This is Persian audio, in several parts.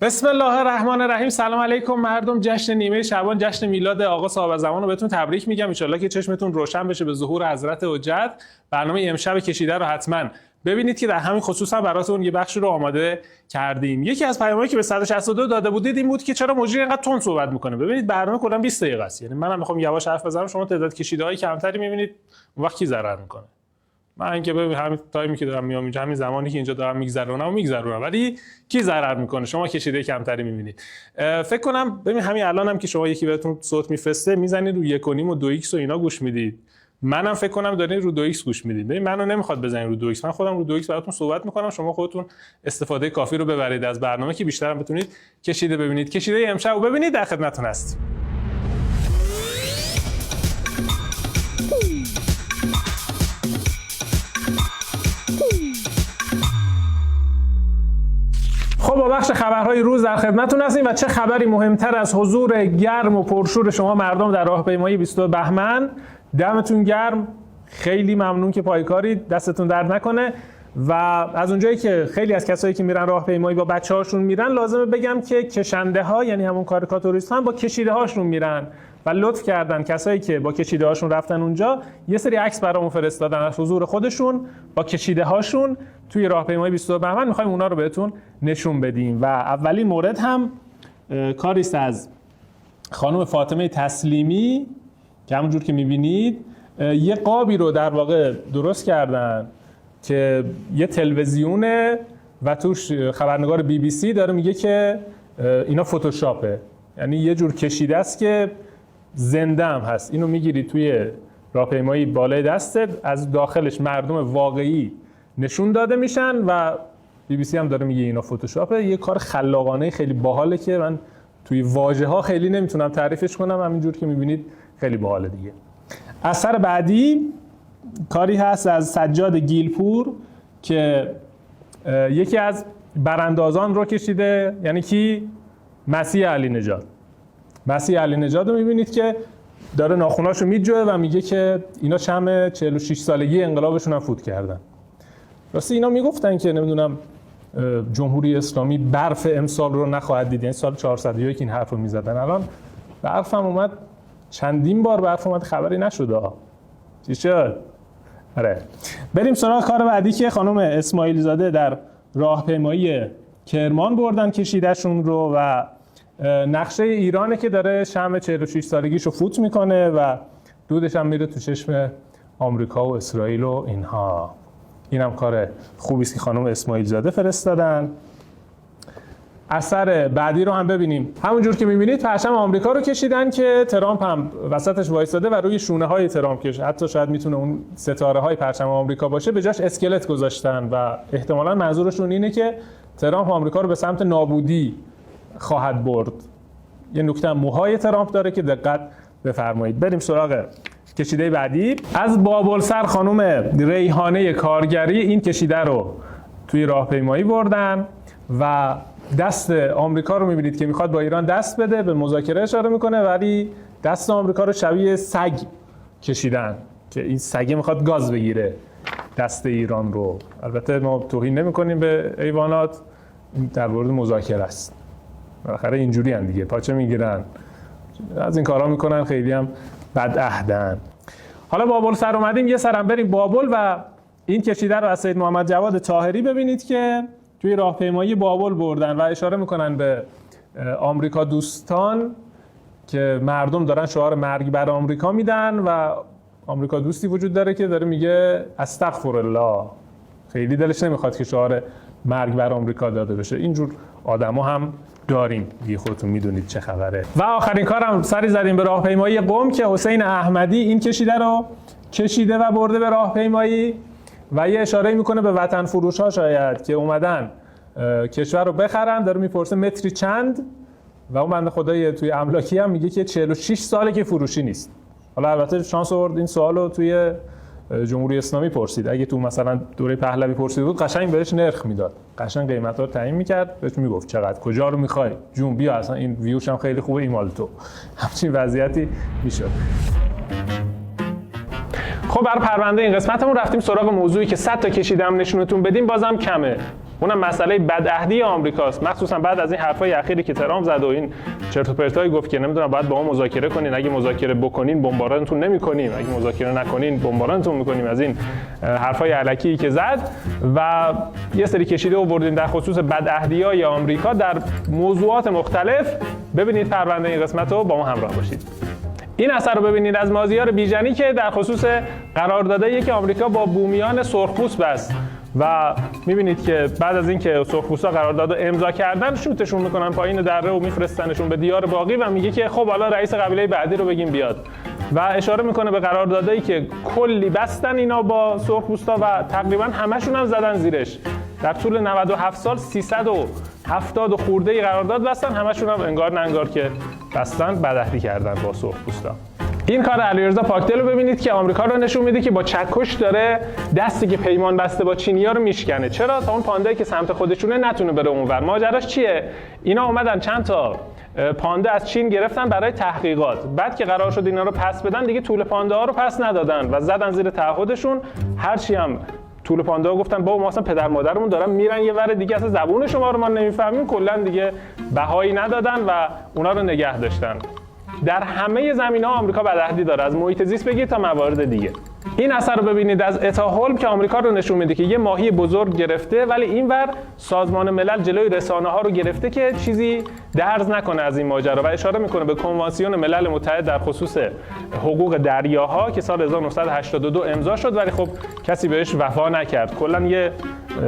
بسم الله الرحمن الرحیم. سلام علیکم مردم. جشن نیمه شعبان، جشن میلاد آقا صاحب زمان رو بهتون تبریک میگم. ان شاءالله که چشمتون روشن بشه به ظهور حضرت حجت. برنامه امشب کشیده رو حتما ببینید که در همین خصوص هم براتون یه بخش رو آماده کردیم. یکی از پیامایی که به 162 داده بودید این بود که چرا مجری اینقدر تند صحبت میکنه. ببینید برنامه کلا 20 دقیقه است، یعنی منم میخوام یواش حرف بزنم، شما تعداد کشیده‌های کمتری میبینید، اون وقت کی ضرر میکنه؟ من که ببین همین تایمی که دارم میام اینجا، همین زمانی که اینجا دارم میگذرونم، ولی کی ضرر میکنه؟ شما کشیده کمتری میبینید. فکر کنم ببین همین الانم که شما یکی بهتون صوت میفرسته میزنید رو 1.5 و 2x و اینا گوش میدید. منم فکر کنم دارین رو 2x گوش میدید. ببین منو نمیخواد بزنید رو 2x، من خودم رو 2x براتون صحبت میکنم، شما خودتون استفاده کافی رو ببرید از برنامه که بیشتر بتونید کشیده ببینید. کشیده امشب رو ببینید، در خدمتتون هستیم. خب با بخش خبرهای روز در خدمتتون هستیم و چه خبری مهمتر از حضور گرم و پرشور شما مردم در راهپیمایی 22 بهمن. دمتون گرم، خیلی ممنون که پایکارید، دستتون درد نکنه. و از اونجایی که خیلی از کسایی که میرن راهپیمایی با بچه‌هاشون میرن، لازمه بگم که کشنده ها یعنی همون کاریکاتوریست ها با کشیده هاشون میرن و لطف کردن کسایی که با کشیده هاشون رفتن اونجا یه سری عکس برامون فرستادن از حضور خودشون با کشیده هاشون توی راهپیمایی 22 بهمن. می‌خوایم اونا رو بهتون نشون بدیم و اولین مورد هم کاری است از خانم فاطمه تسلیمی که همونجور که می‌بینید یه قابی رو در واقع درست کردن که یه تلویزیونه و توش خبرنگار BBC داره میگه که اینا فتوشاپه، یعنی یه جور کشیده است که زنده هم هست. اینو میگیری توی راهپیمایی بالای دستت، از داخلش مردم واقعی نشون داده میشن و BBC هم داره میگه اینا فتوشاپه. یه کار خلاقانه خیلی باحاله که من توی واژه‌ها خیلی نمیتونم تعریفش کنم، همینجور که میبینید خیلی باحاله دیگه. اثر بعدی کاری هست از سجاد گیلپور که یکی از براندازان رو کشیده، یعنی کی؟ مسیح علی نژاد. مسیح علی نژاد رو میبینید که داره ناخوناشو میجوه و میگه که اینا شمع 46 سالگی انقلابشون هم فوت کردن. راستی اینا میگفتن که نمیدونم جمهوری اسلامی برف امسال رو نخواهد دید، یعنی سال 401 این حرف رو میزدن. الان برف هم اومد، چندین بار برف اومد، خبری نشده. چی شد؟ آره. بریم سراغ کار بعدی که خانم اسماعیل زاده در راهپیمایی کرمان بردن کشیدهشون رو و نقشه ایرانه که داره شمع 46 سالگیشو فوت میکنه و دودش هم میره تو چشم آمریکا و اسرائیل و اینها. اینم کار خوبی است که خانم اسماعیل زاده فرستادن. اثر بعدی رو هم ببینیم. همونجور که میبینید پرچم آمریکا رو کشیدن که ترامپ هم وسطش وایساده و روی شونه های ترامپ که حتی شاید میتونه اون ستاره های پرچم آمریکا باشه به جاش اسکلت گذاشتن و احتمالاً منظورشون اینه که ترامپ آمریکا رو به سمت نابودی خواهد برد. یه نکته موهای ترامپ داره که دقت بفرمایید. بریم سراغ کشیده بعدی. از بابلسر خانم ریحانه کارگری این کشیده رو توی راهپیمایی بردن و دست آمریکا رو می‌بینید که میخواد با ایران دست بده، به مذاکره اشاره میکنه، ولی دست آمریکا رو شبیه سگ کشیدن که این سگ میخواد گاز بگیره دست ایران رو. البته ما توهین نمی‌کنیم به ایوانات، این در مورد مذاکره است. بالاخره اینجوری هم دیگه، پاچه میگیرن، از این کارا میکنن، خیلی هم بد عهدن. حالا بابل سر اومدیم، یه سرم بریم بابل و این کشیده رو از سید محمد جواد طاهری ببینید که توی راهپیمایی بابل بردن و اشاره میکنن به آمریکا دوستان که مردم دارن شعار مرگ بر آمریکا میدن و آمریکا دوستی وجود داره که داره میگه استغفرالله، خیلی دلش نمیخواد که شعار مرگ بر آمریکا داده بشه. اینجور آدما هم داریم دیگه، خودتون میدونید چه خبره. و آخرین کارم سری زدیم به راهپیمایی قم که حسین احمدی این کشیده رو کشیده و برده به راهپیمایی و یه اشاره میکنه به وطن فروش ها شاید که اومدن کشور رو بخرن. داره میپرسه متری چند و اون بنده خدای توی املاکی هم میگه که 46 ساله که فروشی نیست. حالا البته شانس آورد این سوالو توی جمهوری اسلامی پرسید. اگه تو مثلا دوره پهلوی پرسید بود قشنگ بهش نرخ میداد، قشنگ قیمتا رو تعیین میکرد، بهش میگفت چقدر، کجا رو میخوای، جون بیا اصلا این ویوش هم خیلی خوبه، این مال تو. همچین وضعیتی میشد. خب برای پرونده این قسمتمون رفتیم سراغ موضوعی که 100 تا کشیدم نشونتون بدیم بازم کمه. اونم مسئله بدعهدی آمریکاست، مخصوصا بعد از این حرفای اخیری که ترامپ زد و این چرت و پرتایی گفت که نمیدونم باید با ما مذاکره کنین، اگه مذاکره بکنین بمبارانتون نمی‌کنیم، اگه مذاکره نکنین بمبارانتون می‌کنیم، از این حرفای الکی که زد و یه سری کشیده آوردیم در خصوص بدعهدی‌های آمریکا در موضوعات مختلف. ببینید پرونده این قسمت رو با ما همراه باشید. این اثر رو ببینید از مازیار بیژنی که در خصوص قراردادایی که آمریکا با بومیان سرخپوست بست و می‌بینید که بعد از اینکه سرخپوستا قرارداد رو امضا کردن شوتشون میکنن پایین دره و میفرستنشون به دیار باقی و میگه که خب حالا رئیس قبیله بعدی رو بگیم بیاد و اشاره میکنه به قراردادایی که کلی بستن اینا با سرخپوستا و تقریبا همشون هم زدن زیرش. در طول 97 سال 370 خورده قرارداد بستن، همشون هم انگار نه انگار که بستن بدعهدی کردن با سرخپوستا. این کار علیرضا پاکدل رو ببینید که آمریکا رو نشون میده که با چکش داره دستی که پیمان بسته با چینی‌ها رو میشکنه. چرا؟ تا اون پاندایی که سمت خودشونه نتونه بره اونور. ماجراش چیه؟ اینا اومدن چند تا پانده از چین گرفتن برای تحقیقات. بعد که قرار شد اینا رو پس بدن دیگه طول پانده ها رو پس ندادن و زدن زیر تعهدشون. هرچی هم طول پانده ها گفتن بابا ما اصلا پدر مادرمون دارن میرن یه ور دیگه، اصلا زبون شما رو ما نمیفهمیم، کلا دیگه بهایی ندادن و اونا رو نگه داشتن. در همه زمینه‌ها آمریکا بدعهدی داره، از محیط زیست بگیر تا موارد دیگه. این اثر رو ببینید از اتاهولم که آمریکا رو نشون میده که یه ماهی بزرگ گرفته ولی اینور سازمان ملل جلوی رسانه‌ها رو گرفته که چیزی درز نکنه از این ماجرا و اشاره میکنه به کنوانسیون ملل متحد در خصوص حقوق دریاها که سال 1982 امضا شد ولی خب کسی بهش وفا نکرد. کلا یه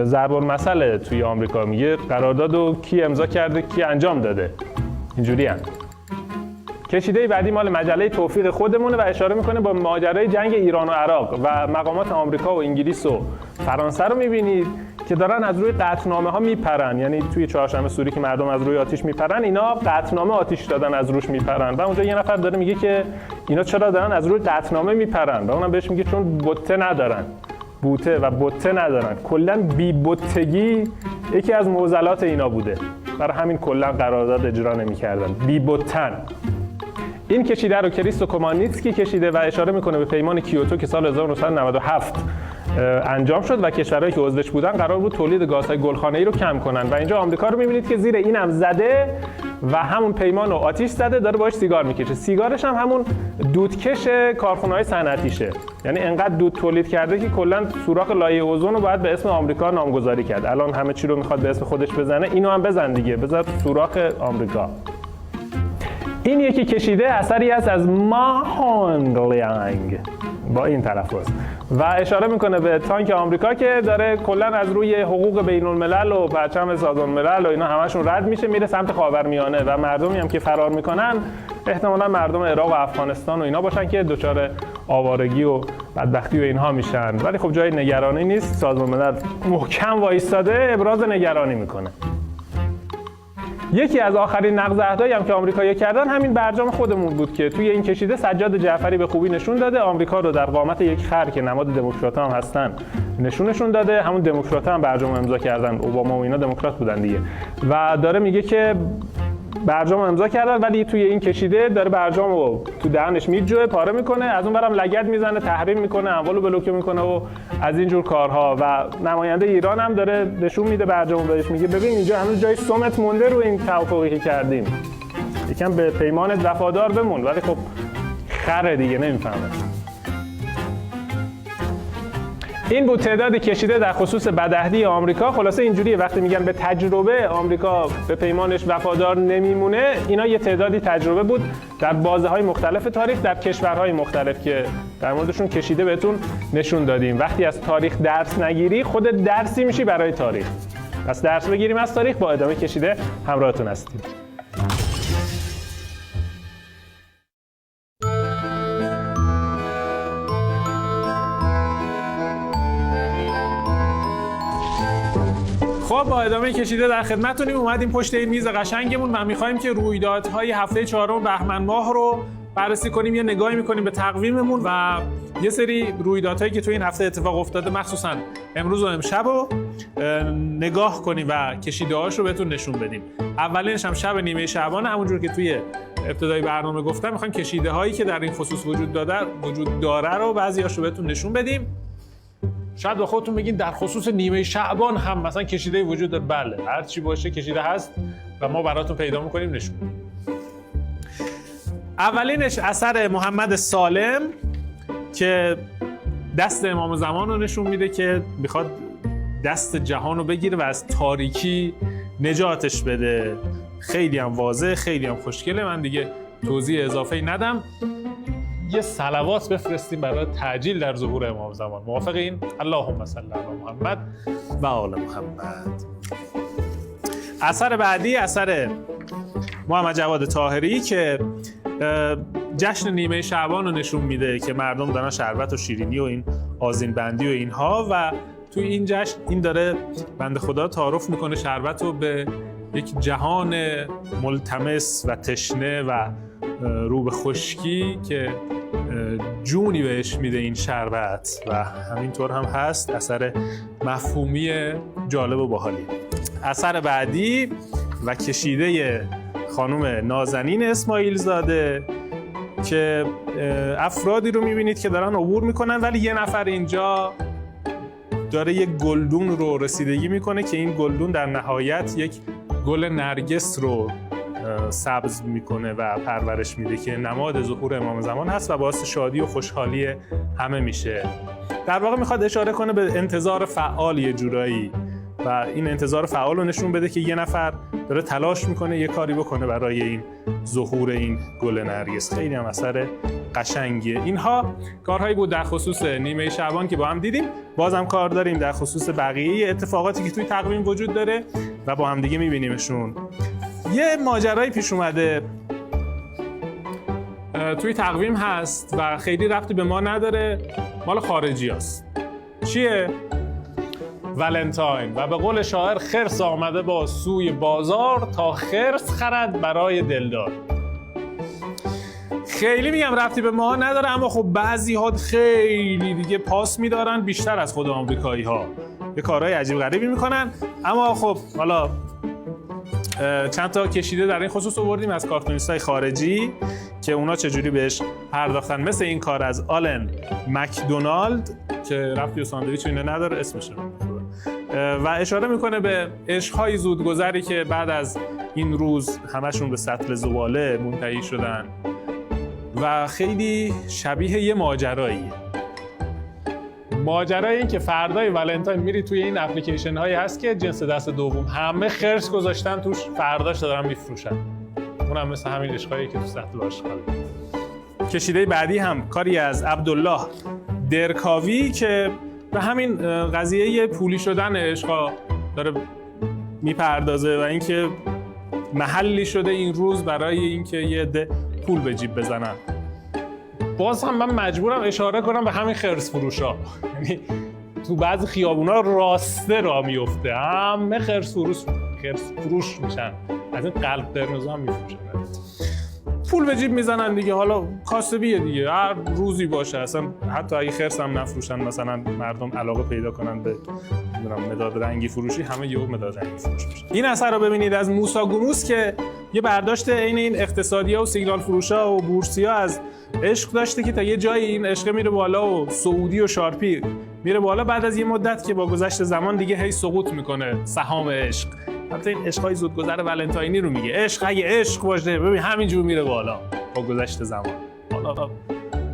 ضرب المثل توی آمریکا میگه قراردادو کی امضا کرده کی انجام داده، اینجوری هم. کشیده بعدی مال مجله توفیق خودمونه و اشاره میکنه با ماجرای جنگ ایران و عراق و مقامات آمریکا و انگلیس و فرانسه رو میبینید که دارن از روی قطعنامه ها میپرن، یعنی توی چهارشنبه سوری که مردم از روی آتیش میپرن اینا قطعنامه آتیش دادن از روش میپرن و اونجا یه نفر داره میگه که اینا چرا دارن از روی قطعنامه میپرن و اونم بهش میگه چون بوته ندارن، بوته و بوته ندارن. کلا بی بوتگی یکی از معضلات اینا بوده، برای همین کلا قرارداد اجرا نمیکردن، بی بوتن. این کشیده رو کریستو کومانیتسکی کشیده و اشاره میکنه به پیمان کیوتو که سال 1997 انجام شد و کشورهایی که عضوش بودن قرار بود تولید گازهای گلخانه‌ای رو کم کنن و اینجا آمریکا رو میبینید که زیر اینم زده و همون پیمان رو آتیش زده، داره باهاش سیگار میکشه. سیگارش هم همون دودکش کارخونه‌های صنعتیشه، یعنی انقدر دود تولید کرده که کلا سوراخ لایه اوزون رو باید به اسم آمریکا نامگذاری کرد. الان همه چی رو میخواد به اسم خودش بزنه، اینو هم بزن دیگه، بذار سوراخ آمریکا. این یکی کشیده اثری است از ما هونگلیانگ با این تلفظ و اشاره میکنه به تانک آمریکا که داره کلا از روی حقوق بین الملل و پرچم سازمان ملل و اینا همشون رد میشه میره سمت خاورمیانه و مردمی هم که فرار میکنن احتمالاً مردم عراق و افغانستان و اینا باشن که دچار آوارگی و بدبختی و اینها میشن، ولی خب جای نگرانی نیست، سازمان ملل محکم وایستاده ابراز نگرانی میکنه. یکی از آخرین نقض عهدایی هم که آمریکایی‌ها کردن همین برجام خودمون بود که توی این کشیده سجاد جعفری به خوبی نشون داده آمریکا رو در قامت یک خر که نماد دموکرات‌ها هم هستن نشون داده. همون دموکرات‌ها هم برجام امضا کردن، اوباما و اینا دموکرات بودن دیگه و داره میگه که برجام امضا کردن ولی توی این کشیده داره برجامو تو دهنش میجوه، پاره میکنه، از اون برم لگد میزنه، تحریم میکنه، اموالو بلوکه میکنه و از این جور کارها. و نماینده ایران هم داره نشون میده برجامو، بهش میگه ببین اینجا هنوز جای سمت مونده رو این توافقی که کردیم، یکم به پیمانت وفادار بمون. ولی خب خره دیگه نمیفهمه. این بود تعدادی کشیده در خصوص بدعهدی آمریکا. خلاصه اینجوریه وقتی میگن به تجربه آمریکا به پیمانش وفادار نمیمونه، اینا یه تعدادی تجربه بود در بازه‌های مختلف تاریخ در کشورهای مختلف که در موردشون کشیده بهتون نشون دادیم. وقتی از تاریخ درس نگیری خودت درسی میشی برای تاریخ. پس درس بگیریم از تاریخ، با ادامه کشیده همراهتون هستیم. خب با ادامه کشیده در خدمتتونیم. اومدیم پشت این میز قشنگمون و می‌خوایم که رویدادهای هفته 4 بهمن ماه رو بررسی کنیم، یه نگاهی می‌کنیم به تقویممون و یه سری رویدادهایی که تو این هفته اتفاق افتاده مخصوصاً امروز و امشب رو نگاه کنیم و کشیده‌هاش رو بهتون نشون بدیم. اولینش هم شب نیمه شعبان، همونجور که توی ابتدای برنامه گفتم می‌خوایم کشیده‌هایی که در این خصوص وجود داره رو بعضی‌هاش رو بهتون نشون بدیم. شاید با خودتون بگین در خصوص نیمه شعبان هم مثلا کشیده وجود داره. بله، هر چی باشه کشیده هست و ما براتون پیدا می‌کنیم نشون. اولینش اثر محمد سالم که دست امام زمان رو نشون میده که میخواد دست جهان رو بگیره و از تاریکی نجاتش بده. خیلی هم واضح، خیلی هم خوشگله. من دیگه توضیح اضافه‌ای ندم. یه صلوات بفرستیم برای تعجیل در ظهور امام زمان. موافقین؟ اللهم صل علی محمد و آل محمد. اثر بعدی اثر محمد جواد طاهری که جشن نیمه شعبان رو نشون میده که مردم دارن شربت و شیرینی و این آذین بندی و اینها و توی این جشن این داره بنده خدا تعارف میکنه شربت رو به یک جهان ملتمس و تشنه و رو به خشکی که جونی بهش میده این شربت و همینطور هم هست. اثر مفهومی جالب و باحالی. اثر بعدی و کشیده خانم نازنین اسماعیل زاده که افرادی رو میبینید که دارن عبور میکنن ولی یه نفر اینجا داره یک گلدون رو رسیدگی میکنه که این گلدون در نهایت یک گل نرگس رو سبز میکنه و پرورش میده که نماد ظهور امام زمان هست و باعث شادی و خوشحالی همه میشه. در واقع میخواد اشاره کنه به انتظار فعال یه جورایی و این انتظار فعال رو نشون بده که یه نفر داره تلاش میکنه یه کاری بکنه برای این ظهور این گل نرگس. خیلی هم اثر قشنگیه. اینها کارهایی بود در خصوص نیمه شعبان که با هم دیدیم. بازم کار داریم در خصوص بقیه اتفاقاتی که توی تقویم وجود داره و با هم دیگه میبینیمشون. یه ماجرایی پیش اومده توی تقویم هست و خیلی ربطی به ما نداره، مال خارجی هست. چیه؟ ولنتاین. و به قول شاعر خرس آمده با سوی بازار تا خرس خرد برای دلدار. خیلی میگم ربطی به ما نداره، اما خب بعضی ها خیلی دیگه پاس میدارن بیشتر از خود آمریکایی ها. یه کارهای عجیب غریبی میکنن. اما خب حالا چند تا کشیده در این خصوص آوردیم از کارتونیستای خارجی که اونا چجوری بهش پرداختن. مثل این کار از آلن مکدونالد که ربطی به ساندویچ اینا نداره اسمش و اشاره میکنه به عشق‌های زودگذری که بعد از این روز همشون به سطل زباله منتهی شدن و خیلی شبیه یه ماجراییه. ماجرای این که فردای ولنتاین میری توی این اپلیکیشن هایی هست که جنس دست دوم همه خرس گذاشتن توش، فرداش دارن میفروشن. اون هم مثل همین عشقایی که تو سطل آشغال. کشیده بعدی هم کاری از عبدالله درکاوی که به همین قضیه پولی شدن عشقا داره میپردازه و اینکه محلی شده این روز برای اینکه یه عده پول به جیب بزنن. باز هم من مجبورم اشاره کنم به همین خرس فروشا. یعنی تو بعضی خیابونا راسته راه میفته، همه خرس فروش میشن، از این قلب قرمز هم میفروشن، پول به جیب میزنن دیگه. حالا کاسبیه دیگه، هر روزی باشه. اصلا حتی اگه خرس هم نفروشن، مثلا مردم علاقه پیدا کنن به مداد رنگی فروشی، همه یهو مداد رنگی فروش میشن. این اثر رو ببینید از موسی گونوس که یه برداشت عین این اقتصادی‌ها و سیگنال فروشا و بورسی‌ها از عشق داشته که تا یه جایی این عشق میره بالا و سعودی و شارپی میره بالا، بعد از یه مدت که با گذشت زمان دیگه هی سقوط میکنه سهام عشق. البته این عشقای زودگذر ولنتاینی رو میگه. عشق اگه عشق باشه ببین همینجور میره بالا با گذشت زمان. حالا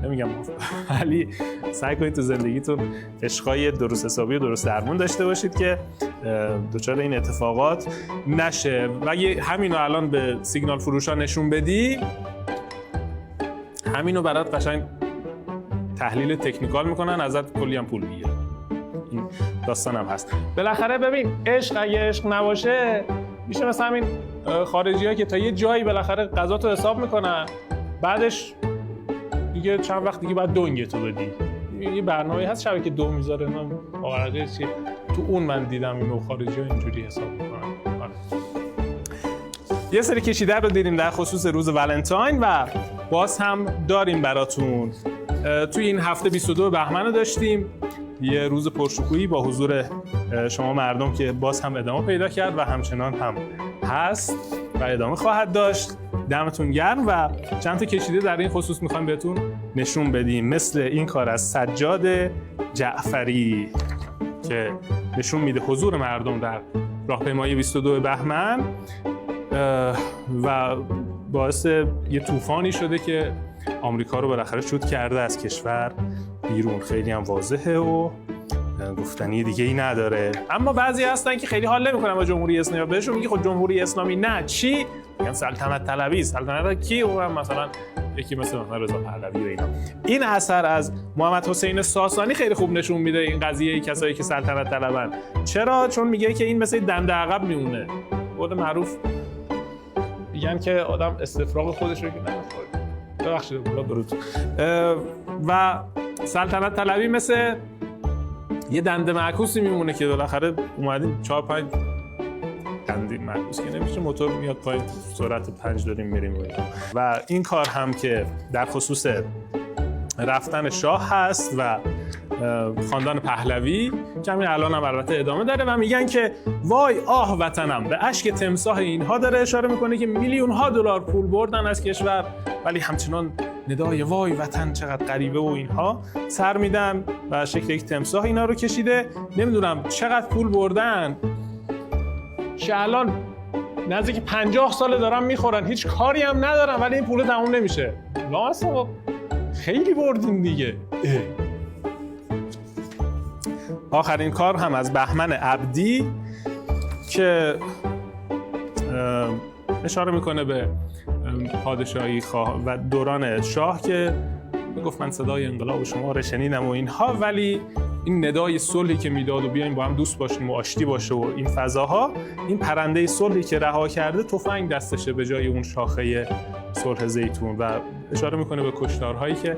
نمیگم ولی سعی کنید تو زندگیتون عشقای درست حسابی و درست درمون داشته باشید که دچار این اتفاقات نشه. و همینو الان به سیگنال فروشا نشون بدی، همینو برات قشنگ تحلیل تکنیکال میکنن، ازت کلی هم پول میگیرن. این داستان هم هست. بالاخره ببین عشق اگه عشق نباشه میشه مثل همین خارجی‌ها که تا یه جایی بالاخره قضاتو حساب میکنن، بعدش دیگه چند وقت دیگه بعد دنگتو بدی. یه برنامه‌ای هست شبکه دو میذاره، من واقعا چی تو اون من دیدم اینو خارجی‌ها اینجوری حساب میکنن. یه سری کشیده رو دیدیم در خصوص روز ولنتاین و باز هم داریم براتون. توی این هفته 22 بهمن رو داشتیم، یه روز پرشکوهی با حضور شما مردم که باز هم ادامه پیدا کرد و همچنان هم هست و ادامه خواهد داشت. دمتون گرم و چند تا کشیده در این خصوص میخوایم بهتون نشون بدیم، مثل این کار از سجاد جعفری. که نشون میده حضور مردم در راهپیمایی 22 بهمن و باعث یه طوفانی شده که آمریکا رو بالاخره شوت کرده از کشور بیرون. خیلی هم واضحه و گفتنی دیگه ای نداره. اما بعضی هستن که خیلی حال نمی‌کنن با جمهوری اسلامی، بهشون میگه خود جمهوری اسلامی نه چی؟ میگن سلطنت طلبی. سلطنت کی؟ اون مثلا یکی مثل رضا پهلوی و اینا. این اثر از محمد حسین ساسانی خیلی خوب نشون میده این قضیه کسایی که سلطنت طلبن. چرا؟ چون میگه که این مثل دنده عقب میمونه. قول معروف میگن که آدم استفراغ خودش رو که نمیخوره. ببخشید درود. و سلطنت طلبی مثل یه دنده معکوسی میمونه که بالاخره اومدیم 4-5 دنده معکوس که نمیشه، موتور میاد پایین، سرعت 5 داریم میریم و این کار هم که در خصوص رفتن شاه هست و خاندان پهلوی که همین الان هم البته ادامه داره و میگن که وای آه وطنم. به اشک تمساح اینها داره اشاره میکنه که میلیون ها دلار پول بردن از کشور ولی همچنان ندای وای وطن چقدر غریبه و اینها سر میدن و شکل یک تمساح اینا رو کشیده. نمیدونم چقدر پول بردن که الان نزدیک 50 سال دارن میخورن، هیچ کاری هم ندارن ولی این پول تموم نمیشه. لامصب خیلی بردین دیگه. آخرین کار هم از بهمن عبدی که اشاره میکنه به پادشاهی خواه و دوران شاه که میگفت من صدای انقلاب شما رو شنیدم و اینها، ولی این ندای صلحی که میداد و بیایم با هم دوست باشیم و آشتی باشه و این فضاها، این پرنده صلحی که رها کرده تفنگ دستشه به جای اون شاخه صلح زیتون و اشاره میکنه به کشتارهایی که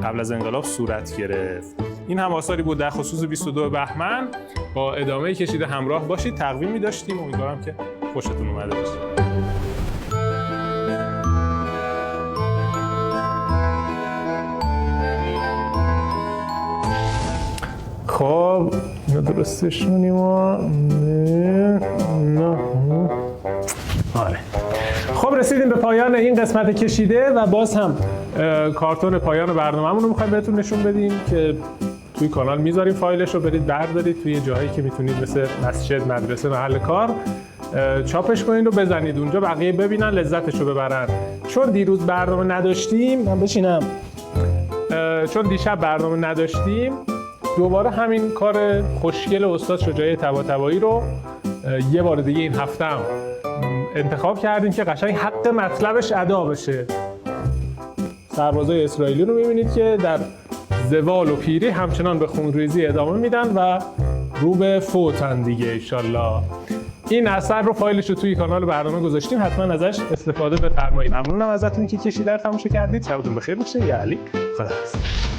قبل از انقلاب صورت گرفت. این هم آثاری بود در خصوص 22 بهمن. با ادامه کشیده همراه باشید. تقویمی داشتیم، امیدوارم که خوشتون اومده باشه. خب اینو درستش کنیم آره. خب رسیدیم به پایان این قسمت کشیده و باز هم کارتون پایان برنامه‌مون رو می‌خوایم بهتون نشون بدیم که توی کانال میذاریم فایلش رو، برید بردارید توی جاهایی که میتونید مثل مسجد، مدرسه، محل کار چاپش کنید و بزنید اونجا بقیه ببینن لذتش رو ببرن. چون دیروز برنامه نداشتیم، من بشینم، چون دیشب برنامه نداشتیم دوباره همین کار خوشگل استاد شجاعی طباطبایی رو یه بار دیگه این هفته هم انتخاب کردیم که قشنگ حق مطلبش ادا بشه. سربازای اسرائیلی رو می‌بینید که در زوال و پیری همچنان به خونریزی ادامه میدن و رو به فوتن دیگه انشالله. این اثر رو فایلش رو توی کانال برنامه گذاشتیم، حتما ازش استفاده بفرمایید. ممنونم ازتون که کشیده رو تماشا کردید. شبتون بخیر باشه. یعنی خداحافظ.